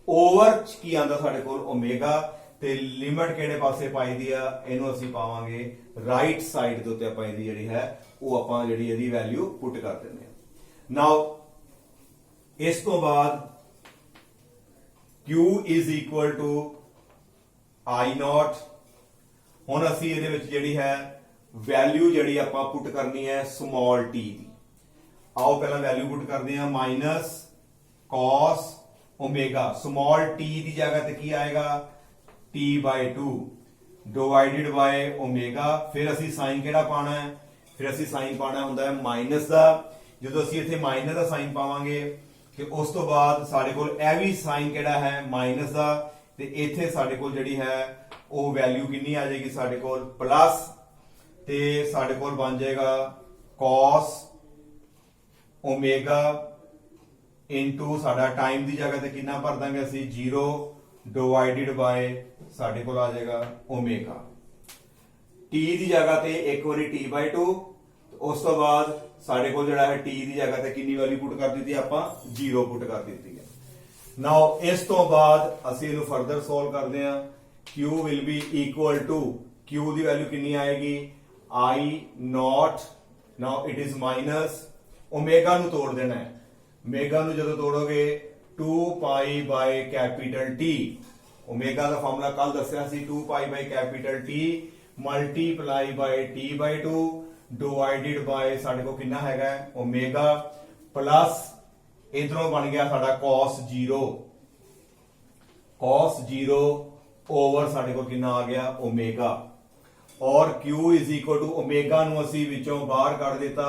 over ਕੀ ਆਂਦਾ ਸਾਡੇ ਕੋਲ ओमेगा ਤੇ ਲਿਮਟ ਕਿਹੜੇ ਪਾਸੇ ਪਾਈ ਦੀ ਆ? ਇਹਨੂੰ ਅਸੀਂ ਪਾਵਾਂਗੇ ਰਾਈਟ ਸਾਈਡ ਦੇ ਉੱਤੇ ਆਪਾਂ ਇਹਦੀ ਜਿਹੜੀ ਹੈ ਉਹ ਆਪਾਂ ਜਿਹੜੀ ਇਹਦੀ ਵੈਲਿਊ ਪੁੱਟ ਕਰ ਦਿੰਦੇ ਹਾਂ। ਨਾਓ ਇਸ ਤੋਂ ਬਾਅਦ q is equal to I ਨॉट। ਹੁਣ ਅਸੀਂ ਇਹਦੇ ਵਿੱਚ ਜਿਹੜੀ ਹੈ ਵੈਲਿਊ ਜਿਹੜੀ ਆਪਾਂ ਪੁੱਟ ਕਰਨੀ ਹੈ ਸਮਾਲ t ਦੀ। ਆਓ ਪਹਿਲਾਂ ਵੈਲਿਊ ਪੁੱਟ ਕਰਦੇ ਹਾਂ minus cos omega small t ਦੀ ਜਗ੍ਹਾ ਤੇ ਕੀ ਆਏਗਾ t by 2 ਡਿਵਾਈਡਡ ਬਾय omega। ਫਿਰ ਅਸੀਂ ਸਾਈਨ ਕਿਹੜਾ ਪਾਣਾ ਹੈ? ਫਿਰ ਅਸੀਂ ਸਾਈਨ ਪਾਣਾ ਹੁੰਦਾ ਹੈ ਮਾਈਨਸ ਦਾ। ਜਦੋਂ ਅਸੀਂ ਇੱਥੇ ਮਾਈਨਸ ਦਾ ਸਾਈਨ ਪਾਵਾਂਗੇ ਤੇ ਉਸ ਤੋਂ ਬਾਅਦ ਸਾਡੇ ਕੋਲ ਇਹ ਵੀ ਸਾਈਨ ਕਿਹੜਾ ਹੈ ਮਾਈਨਸ ਦਾ ਤੇ ਇੱਥੇ ਸਾਡੇ ਕੋਲ ਜਿਹੜੀ ਹੈ ਉਹ ਵੈਲਿਊ ਕਿੰਨੀ ਆ ਜਾਏਗੀ ਸਾਡੇ ਕੋਲ ਪਲੱਸ ਤੇ ਸਾਡੇ ਕੋਲ ਬਣ ਜਾਏਗਾ cos omega ਇਨਟੂ ਸਾਡਾ ਟਾਈਮ ਦੀ ਜਗ੍ਹਾ ਤੇ ਕਿੰਨਾ ਭਰ ਦਾਂਗੇ ਅਸੀਂ 0 ਡਿਵਾਈਡਡ ਬਾय ਸਾਡੇ ਕੋਲ ਆ ਜਾਏਗਾ omega। t ਦੀ ਜਗ੍ਹਾ ਤੇ ਇੱਕ ਵਾਰੀ t by 2 ਉਸ ਤੋਂ ਬਾਅਦ ਸਾਡੇ ਕੋਲ ਜਿਹੜਾ ਹੈ t ਦੀ ਜਗ੍ਹਾ ਤੇ ਕਿੰਨੀ ਵੈਲਿਊ ਪੁੱਟ ਕਰ ਦਿੱਤੀ ਆਪਾਂ 0 ਪੁੱਟ ਕਰ ਦਿੱਤੀ ਹੈ। ਨਾਓ ਇਸ ਤੋਂ ਬਾਅਦ ਅਸੀਂ ਇਹਨੂੰ ਫਰਦਰ ਸੋਲਵ ਕਰਦੇ ਹਾਂ। q will be equal to q ਦੀ ਵੈਲਿਊ ਕਿੰਨੀ ਆਏਗੀ I not. Now it is minus omega ਨੂੰ ਤੋੜ ਦੇਣਾ ਹੈ। ओमेगा ਨੂੰ ਜਦੋਂ ਤੋੜੋਗੇ 2 pi by capital T। Omega ਦਾ ਫਾਰਮੂਲਾ ਕੱਲ ਦੱਸਿਆ ਸੀ 2 pi by capital T multiply by T by 2 divided by ਸਾਡੇ ਕੋਲ ਕਿੰਨਾ ਹੈਗਾ ओमेगा ਪਲੱਸ ਇਧਰੋਂ ਬਣ ਗਿਆ ਸਾਡਾ cos 0 cos 0 ओवर साडे कोल कितना आ गया ओमेगा और Q is equal to omega ਨੂੰ ਅਸੀਂ ਵਿੱਚੋਂ ਬਾਹਰ ਕੱਢ ਦਿੱਤਾ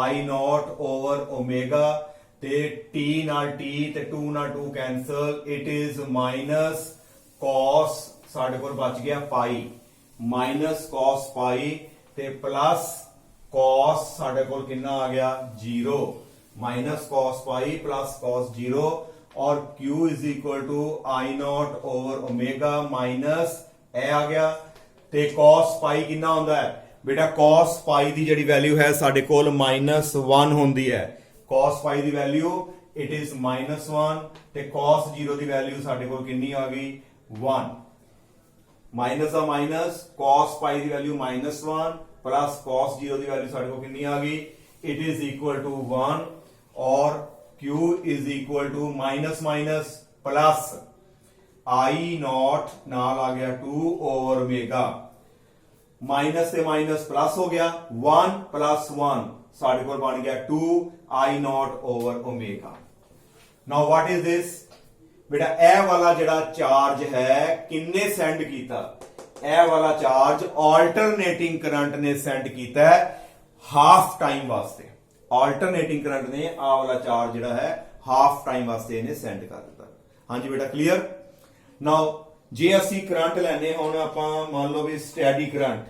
I नॉट ओवर ओमेगा ਤੇ t ਨਾਲ t ਤੇ 2 ਨਾਲ 2 cancel it is minus cos ਸਾਡੇ ਕੋਲ ਬਚ ਗਿਆ ਪਾਈ ਮਾਈਨਸ cos ਪਾਈ ਤੇ ਪਲੱਸ cos ਸਾਡੇ ਕੋਲ ਕਿੰਨਾ ਆ ਗਿਆ 0 minus cos pi plus cos 0 और Q is equal to I not over omega minus ए आ गया ते cos पाई कितना होंदा है बेटा cos पाई दी जिहड़ी वैल्यू है साडे कोल -1 होंदी है cos pi the value it is -1 ते cos 0 दी वैल्यू साडे कोल कितनी आ गई 1 माइनस आ माइनस cos पाई दी वैल्यू -1 प्लस cos 0 दी वैल्यू साडे कोल कितनी आ गई इट इज इक्वल टू 1 और Q is equal to minus minus plus I naught नाल आ गया 2 ओवर ओमेगा माइनस से माइनस प्लस हो गया 1 प्लस 1 साढ़े को बन गया 2 I not over omega now what is this बेटा ए वाला जड़ा चार्ज है किन्ने सेंड कीता ए वाला चार्ज ऑल्टरनेटिंग करंट ने सेंड कीता है हाफ टाइम वास्ते ऑल्टरनेटिंग करंट ने आ वाला चार्ज जिहड़ा है हाफ टाइम वास्ते इन्हें सेंड कर दिता हाँ जी बेटा क्लियर नाउ जे असी करंट लैने हुण आपां मान लो भी स्टैडी करंट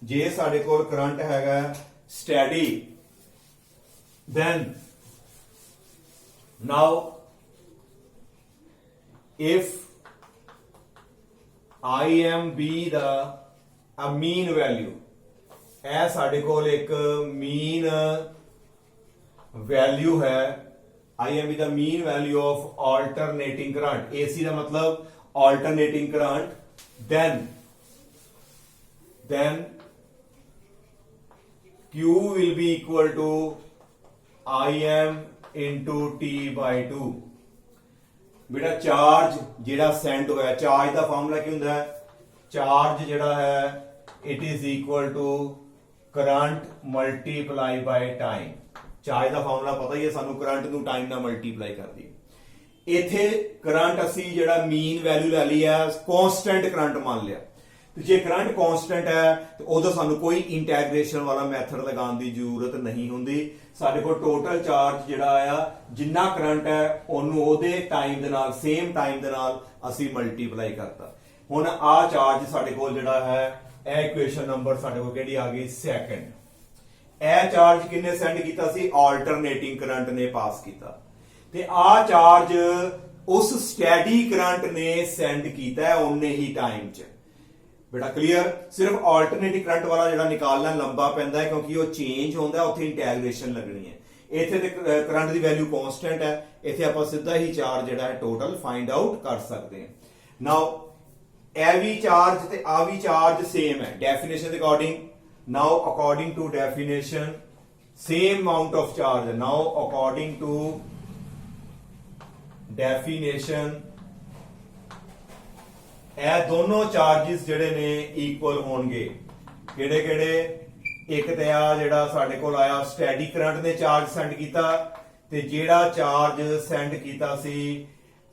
जे साडे कोल करंट हैगा steady then now if I am be the a mean value ए साडे कोल एक मीन वैल्यू है I M the mean value of alternating current AC का मतलब alternating current then Q will be equal to IM into T by 2 बेटा charge जेड़ा send होया चार्ज का फार्मूला की हुंदा है चार्ज जेड़ा है it is equal to current multiply by time charge का फार्मूला पता ही है सानू करंट नू टाइम नाल मल्टीप्लाई कर दी इथे करंट असी जेड़ा मीन वैल्यू ले ली है कांस्टेंट करंट मान लिया तो जे करंट कांस्टेंट है तो उदों सानू कोई इंटैग्रेशन वाला मैथड लगाने की जरूरत नहीं हुंदी साडे कोल टोटल चार्ज जेड़ा आया जिन्ना करंट है ओनू ओदे टाइम दे नाल सेम टाइम दे नाल असी मल्टीप्लाई करता हुण आ चार्ज साडे कोल जेड़ा है ए इक्वेशन नंबर साडे कोल किहड़ी आ गई सेकंड ए चार्ज किन्ने सेंड कीता सी ऑल्टरनेटिंग करंट ने पास कीता ते आ चार्ज उस स्टैडी करंट ने सेंड कीता है उन्ने ही टाइम च बेटा क्लियर सिर्फ ऑल्टरनेटिंग करंट वाला जेड़ा निकालना लंबा पैंदा है क्योंकि वो चेंज होंदा है उत्थे इंटैग्रेशन लगनी है इथे ते करंट दी वैल्यू कांस्टेंट है इथे आपां सीधा ही चार्ज जेड़ा है टोटल फाइंड आउट कर सकते हैं नाउ ए भी चार्ज ते आ भी चार्ज सेम है डेफिनेशन के according now according to definition same amount of charge now according to definition ਇਹ ਦੋਨੋਂ ਚਾਰजेस ਜਿਹੜੇ ਨੇ ਇਕੁਅਲ ਹੋਣਗੇ ਕਿਹੜੇ ਕਿਹੜੇ ਇੱਕ ਤੇ ਆ ਜਿਹੜਾ ਸਾਡੇ ਕੋਲ ਆਇਆ ਸਟੈਡੀ ਕਰੰਟ ਨੇ ਚਾਰਜ ਸੈਂਡ ਕੀਤਾ ਤੇ ਜਿਹੜਾ ਚਾਰਜ ਸੈਂਡ ਕੀਤਾ ਸੀ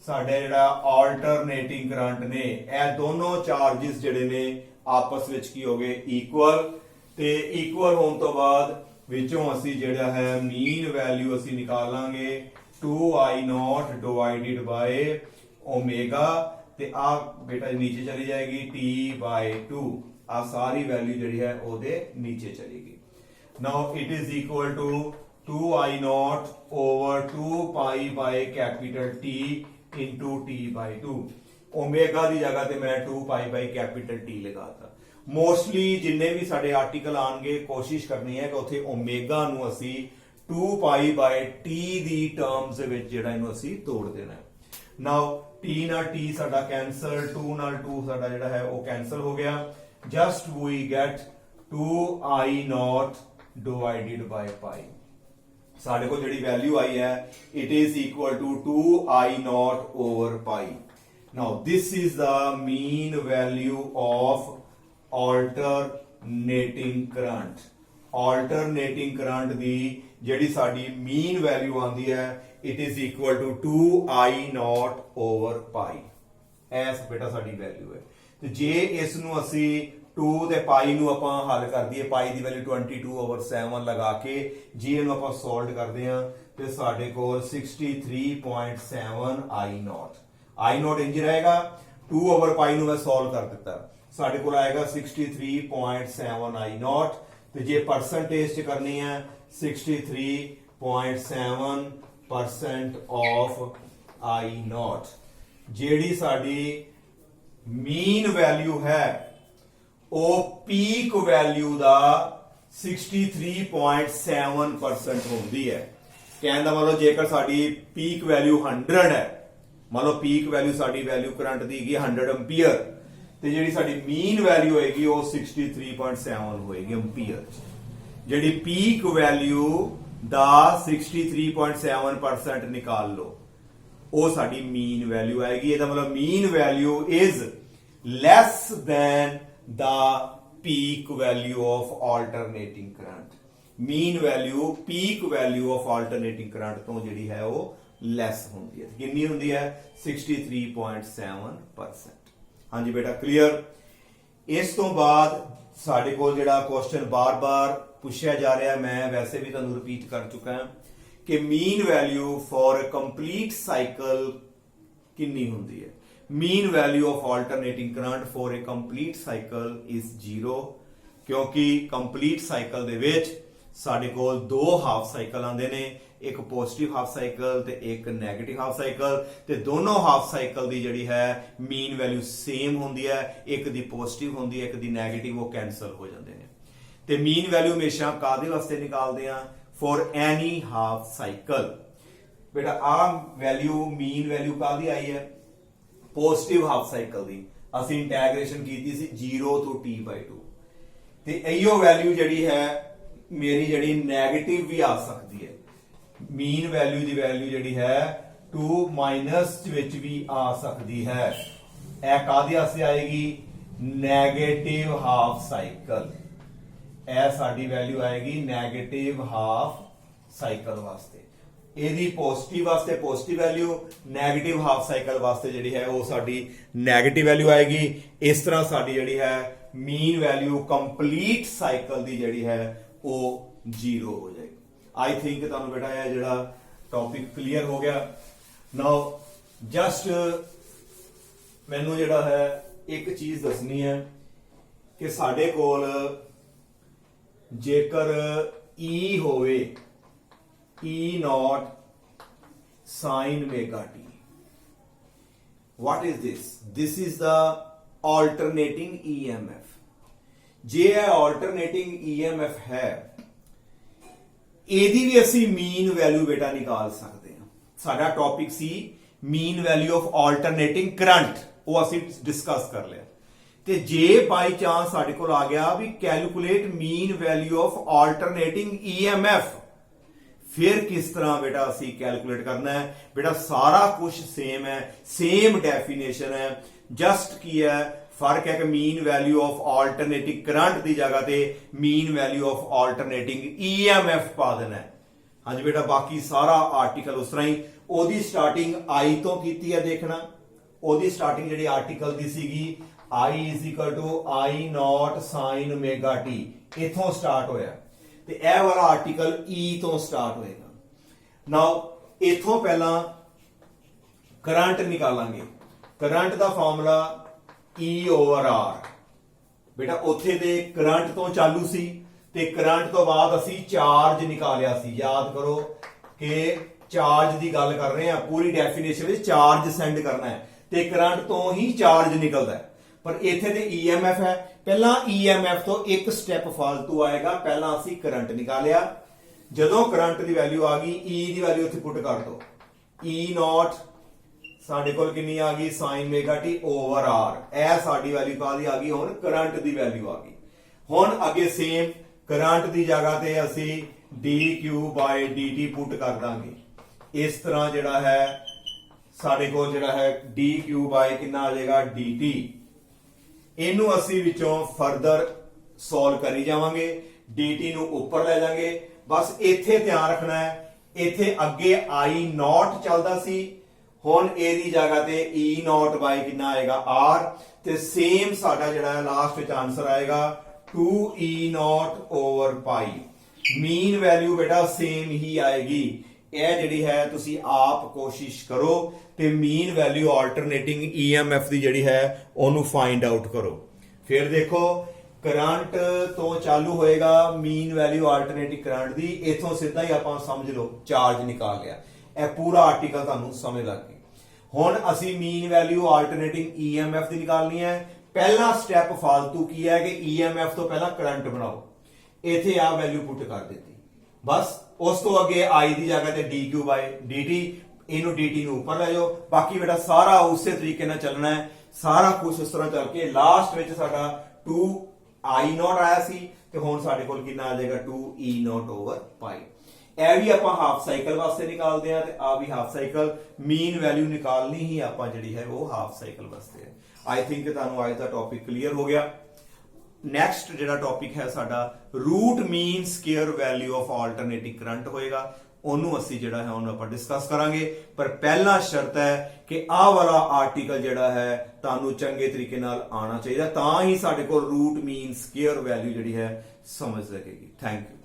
ਸਾਡੇ ਜਿਹੜਾ ਆਲਟਰਨੇਟਿੰਗ ਕਰੰਟ ਨੇ ਇਹ ਦੋਨੋਂ ਚਾਰजेस ਜਿਹੜੇ ਨੇ ਆਪਸ ਵਿੱਚ ਕੀ ਹੋ ਗਏ ਇਕੁਅਲ ਤੇ ਇਕੁਅਲ ਹੋਣ ਤੋਂ ਬਾਅਦ ਵਿੱਚੋਂ ਅਸੀਂ ਜਿਹੜਾ ਹੈ ਮੀਨ ਵੈਲਿਊ ਅਸੀਂ ਨਿਕਾਲਾਂਗੇ 2I not divided by omega ते आ बेटा नीचे चली जाएगी t by 2 आ सारी वैल्यू जी है ओदे नीचे चलेगी now it is equal to 2I not over 2 pi by capital T into T by 2 omega की जगह ते मैं 2 पाई बाय कैपिटल T लगाता मोस्टली जिन्ने भी साडे आर्टिकल आएंगे कोशिश करनी है कि उत्थे ओमेगा नू असी 2 पाई बाय T दी टर्म्स दे विच जेड़ा इहनू असी तोड़ देना है नाउ T नाल T साडा कैंसल 2 नाल 2 साडा जेड़ा है वो कैंसल हो गया just we get 2I not divided by pi साडे को जेड़ी वैल्यू आई है it is equal to 2I not over pi now this is the mean value of alternating current alternating current दी ਜਿਹੜੀ ਸਾਡੀ ਮੀਨ ਵੈਲਿਊ ਆਂਦੀ ਹੈ it is equal to 2I not over pi ਐਸ ਬੇਟਾ ਸਾਡੀ ਵੈਲਿਊ ਹੈ ਤੇ ਜੇ ਇਸ ਨੂੰ ਅਸੀਂ 2 ਤੇ ਪਾਈ ਨੂੰ ਆਪਾਂ ਹੱਲ ਕਰ ਦਈਏ, ਪਾਈ ਦੀ ਵੈਲਿਊ 22/7 ਲਗਾ ਕੇ ਜੇ ਇਹਨੂੰ ਆਪਾਂ ਸੋਲਵ ਕਰਦੇ ਆ ਤੇ ਸਾਡੇ ਕੋਲ 63.7 I नॉट इंज रहेगा। 2/पाई ਨੂੰ ਮੈਂ ਸੋਲਵ ਕਰ ਦਿੱਤਾ, ਸਾਡੇ ਕੋਲ ਆਏਗਾ 63.7 I नॉट। ਤੇ ਜੇ ਪਰਸੈਂਟੇਜ ਚ ਕਰਨੀ ਹੈ 63.7% ਆਫ I नॉट। ਜਿਹੜੀ ਸਾਡੀ ਮੀਨ ਵੈਲਿਊ ਹੈ ਉਹ ਪੀਕ ਵੈਲਿਊ ਦਾ 63.7% ਹੁੰਦੀ ਹੈ। ਕਹਿਣ ਦਾ ਮਤਲਬ ਜੇਕਰ ਸਾਡੀ ਪੀਕ ਵੈਲਿਊ 100 ਹੈ, ਮੰਨ ਲਓ ਪੀਕ ਵੈਲਿਊ ਸਾਡੀ ਵੈਲਿਊ ਕਰੰਟ ਦੀ ਹੈਗੀ 100 ਐਂਪੀਅਰ, ਤੇ ਜਿਹੜੀ ਸਾਡੀ ਮੀਨ ਵੈਲਿਊ ਹੋਏਗੀ ਉਹ 63.7 ਹੋਏਗੀ ਐਂਪੀਅਰ। ਜਿਹੜੀ ਪੀਕ ਵੈਲਿਊ ਦਾ 63.7% ਨਿਕਾਲ ਲਓ, ਉਹ ਸਾਡੀ ਮੀਨ ਵੈਲਿਊ ਆਏਗੀ। ਇਹਦਾ ਮਤਲਬ mean value is less than ਦਾ peak value of alternating current. Mean value peak value of alternating current ਤੋਂ ਜਿਹੜੀ ਹੈ ਉਹ ਲੈਸ ਹੁੰਦੀ ਹੈ। ਕਿੰਨੀ ਹੁੰਦੀ ਹੈ? 63.7%। ਹਾਂਜੀ ਬੇਟਾ ਕਲੀਅਰ। ਇਸ ਤੋਂ ਬਾਅਦ ਸਾਡੇ ਕੋਲ ਜਿਹੜਾ ਕੁਐਸਚਨ ਬਾਰ-ਬਾਰ ਪੁੱਛਿਆ ਜਾ ਰਿਹਾ, ਮੈਂ ਵੈਸੇ ਵੀ ਤੁਹਾਨੂੰ ਰਿਪੀਟ ਕਰ ਚੁੱਕਾ ਹਾਂ ਕਿ mean value for a complete cycle ਕਿੰਨੀ ਹੁੰਦੀ ਹੈ? Mean value of alternating current for a complete cycle is 0, ਕਿਉਂਕਿ ਕੰਪਲੀਟ ਸਾਈਕਲ ਦੇ ਵਿੱਚ ਸਾਡੇ ਕੋਲ 2 ਹਾਫ ਸਾਈਕਲ ਆਉਂਦੇ ਨੇ, ਇੱਕ ਪੋਜ਼ਿਟਿਵ ਹਾਫ ਸਾਈਕਲ ਤੇ ਇੱਕ ਨੈਗੇਟਿਵ ਹਾਫ ਸਾਈਕਲ, ਤੇ ਦੋਨੋਂ ਹਾਫ ਸਾਈਕਲ ਦੀ ਜਿਹੜੀ ਹੈ ਮੀਨ ਵੈਲਿਊ ਸੇਮ ਹੁੰਦੀ ਹੈ। ਇੱਕ ਦੀ ਪੋਜ਼ਿਟਿਵ ਹੁੰਦੀ ਹੈ, ਇੱਕ ਦੀ ਨੈਗੇਟਿਵ, ਉਹ ਕੈਨਸਲ ਹੋ ਜਾਂਦੇ ਨੇ। ਤੇ ਮੀਨ ਵੈਲਿਊ ਹਮੇਸ਼ਾ ਕਾਹਦੇ ਵਾਸਤੇ ਨਿਕਾਲਦੇ ਆ? For any half cycle. ਬੇਟਾ ਆ ਵੈਲਿਊ ਮੀਨ ਵੈਲਿਊ ਕਾਹਦੀ ਆਈ ਹੈ? ਪੋਜ਼ਿਟਿਵ ਹਾਫ ਸਾਈਕਲ ਦੀ। ਅਸੀਂ ਇੰਟੈਗ੍ਰੇਸ਼ਨ ਕੀਤੀ ਸੀ 0 ਤੋਂ t/2, ਤੇ ਇਹੋ ਵੈਲਿਊ ਜਿਹੜੀ ਹੈ ਮੇਰੀ ਜਿਹੜੀ ਨੈਗੇਟਿਵ ਵੀ ਆ ਸਕਦੀ ਹੈ। ਮੀਨ ਵੈਲਿਊ ਦੀ ਵੈਲਿਊ ਜਿਹੜੀ ਹੈ 2 ਮਾਈਨਸ ਵਿੱਚ ਵੀ ਆ ਸਕਦੀ ਹੈ। ਇਹ ਕਾਹਦੇ ਵਾਸਤੇ ਆਏਗੀ? Negative half cycle. ਇਹ ਸਾਡੀ ਵੈਲਿਊ ਆਏਗੀ ਨੈਗੇਟਿਵ ਹਾਫ ਸਾਈਕਲ ਵਾਸਤੇ। ਇਹਦੀ ਪੋਜ਼ਿਟਿਵ ਵਾਸਤੇ positive value, negative half cycle ਵਾਸਤੇ ਜਿਹੜੀ ਹੈ ਉਹ ਸਾਡੀ ਨੈਗੇਟਿਵ ਵੈਲਿਊ ਆਏਗੀ। ਇਸ ਤਰ੍ਹਾਂ ਸਾਡੀ ਜਿਹੜੀ ਹੈ ਮੀਨ ਵੈਲਿਊ ਕੰਪਲੀਟ ਸਾਈਕਲ ਦੀ ਜਿਹੜੀ ਹੈ ਉਹ 0 ਹੋ ਜਾਏਗੀ। आई थिंक ਤੁਹਾਨੂੰ ਬੇਟਾ ਇਹ ਜਿਹੜਾ ਟੌਪਿਕ ਕਲੀਅਰ ਹੋ ਗਿਆ। ਨਾਓ ਜਸਟ ਮੈਨੂੰ ਜਿਹੜਾ ਹੈ ਇੱਕ ਚੀਜ਼ ਦੱਸਣੀ ਹੈ ਕਿ ਸਾਡੇ ਕੋਲ ਜੇਕਰ E ਹੋਵੇ E not sin omega t, what is this? This is the alternating EMF। ਜੇ ਇਹ alternating EMF ਹੈ, ਇਹਦੀ ਵੀ ਅਸੀਂ ਮੀਨ ਵੈਲਿਊ ਬੇਟਾ ਨਿਕਾਲ ਸਕਦੇ ਹਾਂ। ਸਾਡਾ ਟੌਪਿਕ ਸੀ mean value of alternating current, ਉਹ ਅਸੀਂ ਡਿਸਕਸ ਕਰ ਲਿਆ। ਤੇ ਜੇ ਬਾਈ ਚਾਂਸ ਸਾਡੇ ਕੋਲ ਆ ਗਿਆ ਵੀ calculate mean value of alternating EMF, ਫਿਰ ਕਿਸ ਤਰ੍ਹਾਂ ਬੇਟਾ ਅਸੀਂ ਕੈਲਕੂਲੇਟ ਕਰਨਾ ਹੈ? ਬੇਟਾ ਸਾਰਾ ਕੁਝ ਸੇਮ ਹੈ, ਸੇਮ ਡੈਫੀਨੇਸ਼ਨ ਹੈ। ਜਸਟ ਕੀ ਹੈ ਫਰਕ ਹੈ ਕਿ mean value of alternating current ਦੀ ਜਗ੍ਹਾ ਤੇ ਮੀਨ ਵੈਲਿਊ ਆਫ ਆਲਟਰਨੇਟਿੰਗ EMF ਪਾ ਦੇਣਾ ਹੈ। ਹਾਂਜੀ ਬੇਟਾ ਬਾਕੀ ਸਾਰਾ ਆਰਟੀਕਲ ਉਸ ਤਰ੍ਹਾਂ ਹੀ। ਉਹਦੀ ਸਟਾਰਟਿੰਗ I ਤੋਂ ਕੀਤੀ ਹੈ, ਦੇਖਣਾ ਉਹਦੀ ਸਟਾਰਟਿੰਗ ਜਿਹੜੀ ਆਰਟੀਕਲ ਦੀ ਸੀਗੀ I not sin omega t, ਇਥੋਂ ਸਟਾਰਟ ਹੋਇਆ, ਤੇ ਇਹ ਵਾਲਾ ਆਰਟੀਕਲ E ਤੋਂ ਸਟਾਰਟ ਹੋਏਗਾ। ਨਾਓ ਇਥੋਂ ਪਹਿਲਾਂ ਕਰੰਟ ਨਿਕਾਲਾਂਗੇ। ਕਰੰਟ ਦਾ ਫਾਰਮੂਲਾ E/R। ਬੇਟਾ ਉੱਥੇ ਦੇ ਕਰੰਟ ਤੋਂ ਚਾਲੂ ਸੀ ਤੇ ਕਰੰਟ ਤੋਂ ਬਾਅਦ ਅਸੀਂ ਚਾਰਜ ਨਿਕਾਲਿਆ ਸੀ। ਯਾਦ ਕਰੋ ਕਿ ਚਾਰਜ ਦੀ ਗੱਲ ਕਰ ਰਹੇ ਹਾਂ, ਪੂਰੀ ਡੈਫੀਨੇਸ਼ਨ ਵਿੱਚ ਚਾਰਜ ਸੈਂਡ ਕਰਨਾ ਹੈ ਤੇ ਕਰੰਟ ਤੋਂ ਹੀ ਚਾਰਜ ਨਿਕਲਦਾ ਹੈ। ਪਰ ਇੱਥੇ ਤੇ EMF ਹੈ, ਪਹਿਲਾਂ EMF ਤੋਂ ਇੱਕ ਸਟੈਪ ਫਾਲਤੂ ਆਏਗਾ। ਪਹਿਲਾਂ ਅਸੀਂ ਕਰੰਟ ਨਿਕਾਲਿਆ, ਜਦੋਂ ਕਰੰਟ ਦੀ ਵੈਲਿਊ ਆ ਗਈ E ਦੀ ਵੈਲਿਊ ਉੱਥੇ ਪੁੱਟ ਕਰ ਦੋ। E0 ਸਾਡੇ ਕੋਲ ਕਿੰਨੀ ਆ ਗਈ? sin omega t over r। ਇਹ ਸਾਡੀ ਵੈਲਿਊ ਕਾਹਦੀ ਆ ਗਈ? ਹੁਣ ਕਰੰਟ ਦੀ ਵੈਲਿਊ ਆ ਗਈ। ਹੁਣ ਅੱਗੇ ਸੇਮ ਕਰੰਟ ਦੀ ਜਗ੍ਹਾ ਤੇ ਅਸੀਂ dq/dt ਪੁੱਟ ਕਰ ਦਾਂਗੇ। ਇਸ ਤਰ੍ਹਾਂ ਜਿਹੜਾ ਹੈ ਸਾਡੇ ਕੋਲ ਜਿਹੜਾ ਹੈ dq/ ਕਿੰਨਾ ਆ ਜਾਏਗਾ? dt। ਇਹਨੂੰ ਅਸੀਂ ਵਿੱਚੋਂ ਫਰਦਰ ਸੋਲਵ ਕਰੀ ਜਾਵਾਂਗੇ, dt ਨੂੰ ਉੱਪਰ ਲੈ ਜਾਵਾਂਗੇ। ਬਸ ਇੱਥੇ ਧਿਆਨ ਰੱਖਣਾ ਹੈ, ਇੱਥੇ ਅੱਗੇ I0 ਚੱਲਦਾ ਸੀ, ਹੁਣ a ਦੀ ਜਗ੍ਹਾ ਤੇ e ਨੋਟ ਬਾਈ ਕਿੰਨਾ ਆਏਗਾ r, ਤੇ ਸੇਮ ਸਾਡਾ ਜਿਹੜਾ ਹੈ ਲਾਸਟ ਵਿੱਚ ਆਨਸਰ ਆਏਗਾ 2e ਨੋਟ ਓਵਰ ਪਾਈ। ਮੀਨ ਵੈਲਿਊ ਬੇਟਾ ਸੇਮ ਹੀ ਆਏਗੀ। ਇਹ ਜਿਹੜੀ ਹੈ ਤੁਸੀਂ ਆਪ ਕੋਸ਼ਿਸ਼ ਕਰੋ ਤੇ ਮੀਨ ਵੈਲਿਊ ਆਲਟਰਨੇਟਿੰਗ EMF ਦੀ ਜਿਹੜੀ ਹੈ ਉਹਨੂੰ ਫਾਈਂਡ ਆਊਟ ਕਰੋ। ਫਿਰ ਦੇਖੋ ਕਰੰਟ ਤੋਂ ਚਾਲੂ ਹੋਏਗਾ ਮੀਨ ਵੈਲਿਊ ਆਲਟਰਨੇਟਿੰਗ ਕਰੰਟ ਦੀ, ਇਥੋਂ ਸਿੱਧਾ ਹੀ ਆਪਾਂ ਸਮਝ ਲਓ ਚਾਰਜ ਨਿਕਾਲ ਲਿਆ। ਇਹ ਪੂਰਾ ਆਰਟੀਕਲ ਤੁਹਾਨੂੰ ਸਮਝ ਲੱਗ ਗਈ। ਹੁਣ ਅਸੀਂ ਮੀਨ ਵੈਲਿਊ ਆਲਟਰਨੇਟਿੰਗ EMF ਦੀ ਨਿਕਾਲਣੀ ਹੈ। ਪਹਿਲਾ ਸਟੈਪ ਫालतू ਕੀ ਹੈ ਕਿ EMF ਤੋਂ ਪਹਿਲਾਂ ਕਰੰਟ ਬਣਾਓ। ਇਥੇ ਆ ਵੈਲਿਊ ਪੁੱਟ ਕਰ ਦਿੱਤੀ, ਬਸ ਉਸ ਤੋਂ ਅੱਗੇ I ਦੀ ਜਗ੍ਹਾ ਤੇ dq/dt, ਇਹਨੂੰ dt ਨੂੰ ਉੱਪਰ ਲੈ ਜਾਓ। ਬਾਕੀ ਬੇਟਾ ਸਾਰਾ ਉਸੇ ਤਰੀਕੇ ਨਾਲ ਚੱਲਣਾ ਹੈ, ਸਾਰਾ ਕੁਝ ਇਸ ਤਰ੍ਹਾਂ ਚੱਲ ਕੇ ਲਾਸਟ ਵਿੱਚ ਸਾਡਾ 2i ਨੋਟ ਆਇਆ ਸੀ ਤੇ ਹੁਣ ਸਾਡੇ ਕੋਲ ਕਿੰਨਾ ਆ ਜਾਏਗਾ 2e ਨੋਟ ਓਵਰ ਪਾਈ। ਇਹ ਵੀ ਆਪਾਂ ਹਾਫ ਸਾਈਕਲ ਵਾਸਤੇ ਨਿਕਾਲਦੇ ਆ ਤੇ ਆ ਵੀ ਹਾਫ ਸਾਈਕਲ। ਮੀਨ ਵੈਲਿਊ ਨਿਕਾਲਣੀ ਹੀ ਆਪਾਂ ਜਿਹੜੀ ਹੈ ਉਹ ਹਾਫ ਸਾਈਕਲ ਵਾਸਤੇ ਹੈ। ਆਈ ਥਿੰਕ ਤੁਹਾਨੂੰ ਅੱਜ ਦਾ ਟੌਪਿਕ ਕਲੀਅਰ ਹੋ ਗਿਆ। ਨੈਕਸਟ ਜਿਹੜਾ ਟੌਪਿਕ ਹੈ ਸਾਡਾ root mean square value of alternating current ਹੋਏਗਾ, ਉਹਨੂੰ ਅਸੀਂ ਜਿਹੜਾ ਹੈ ਉਹਨੂੰ ਆਪਾਂ ਡਿਸਕਸ ਕਰਾਂਗੇ। ਪਰ ਪਹਿਲਾ ਸ਼ਰਤ ਹੈ ਕਿ ਆਹ ਵਾਲਾ ਆਰਟੀਕਲ ਜਿਹੜਾ ਹੈ ਤੁਹਾਨੂੰ ਚੰਗੇ ਤਰੀਕੇ ਨਾਲ ਆਉਣਾ ਚਾਹੀਦਾ, ਤਾਂ ਹੀ ਸਾਡੇ ਕੋਲ ਰੂਟ ਮੀਨ ਸਕੁਅਰ ਵੈਲਿਊ ਜਿਹੜੀ ਹੈ ਸਮਝ ਲੱਗੇਗੀ। Thank you.